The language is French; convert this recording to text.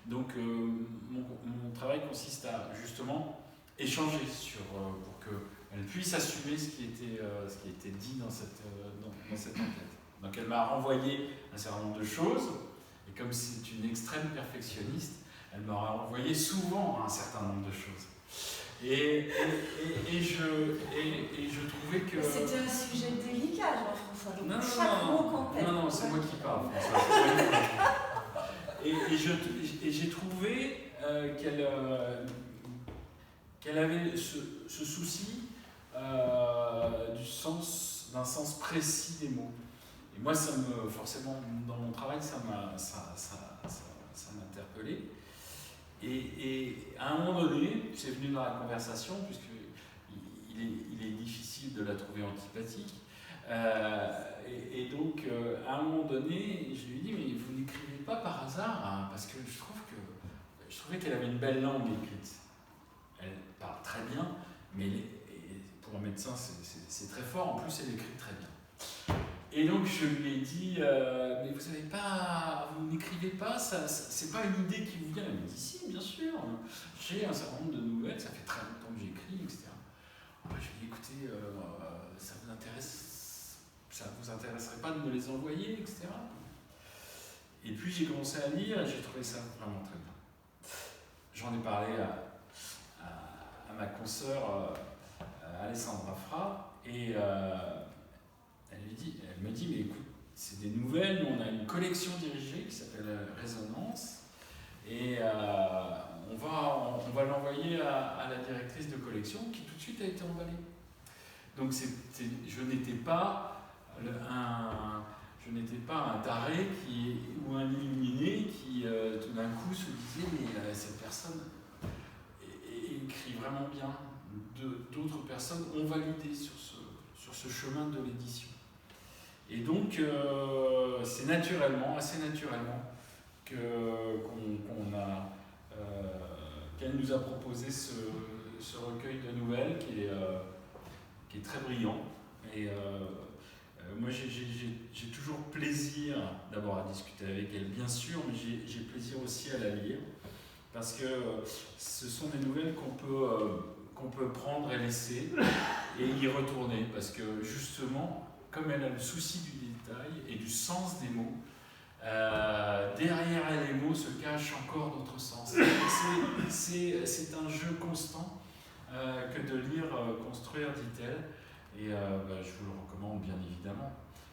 Donc mon travail consiste à justement échanger pour qu'elle puisse assumer ce qui était dit dans cette enquête. Donc elle m'a renvoyé un certain nombre de choses, et comme c'est une extrême perfectionniste, elle m'a renvoyé souvent un certain nombre de choses. Et je trouvais que... C'était un sujet délicat, Jean-François, donc non, chaque mot comptait. Non, c'est moi qui parle, François. Et j'ai trouvé qu'elle avait ce souci d'un sens précis des mots. Et moi, forcément, dans mon travail, ça m'a interpellé. Et à un moment donné, c'est venu dans la conversation, puisqu'il est difficile de la trouver antipathique. Et donc, à un moment donné, je lui ai dit, mais vous n'écrivez pas par hasard, hein, parce que je trouvais qu'elle avait une belle langue écrite. Elle parle très bien, mais pour un médecin, c'est très fort. En plus, elle écrit très bien. Et donc, je lui ai dit, mais vous n'écrivez pas, c'est pas une idée qui vous vient. Elle me dit, si, bien sûr, j'ai un certain nombre de nouvelles, ça fait très longtemps que j'écris, etc. Je lui ai dit, écoutez, ça vous intéresserait pas de me les envoyer, etc. Et puis j'ai commencé à lire et j'ai trouvé ça vraiment très bien. J'en ai parlé à ma consoeur Alessandra Fra, et elle me dit, mais écoute, c'est des nouvelles, nous on a une collection dirigée qui s'appelle Résonance, et on va l'envoyer à la directrice de collection qui tout de suite a été emballée. Donc je n'étais pas un taré ou un illuminé qui tout d'un coup se disait, mais cette personne écrit vraiment bien. D'autres personnes ont validé sur ce chemin de l'édition. Et donc c'est assez naturellement qu'elle nous a proposé ce recueil de nouvelles qui est très brillant. Et moi, j'ai toujours plaisir d'abord à discuter avec elle, bien sûr, mais j'ai plaisir aussi à la lire, parce que ce sont des nouvelles qu'on peut prendre et laisser, et y retourner, parce que justement, comme elle a le souci du détail et du sens des mots, derrière les mots se cachent encore d'autres sens. C'est un jeu constant que de lire Construire, dit-elle. Et je vous le recommande bien évidemment.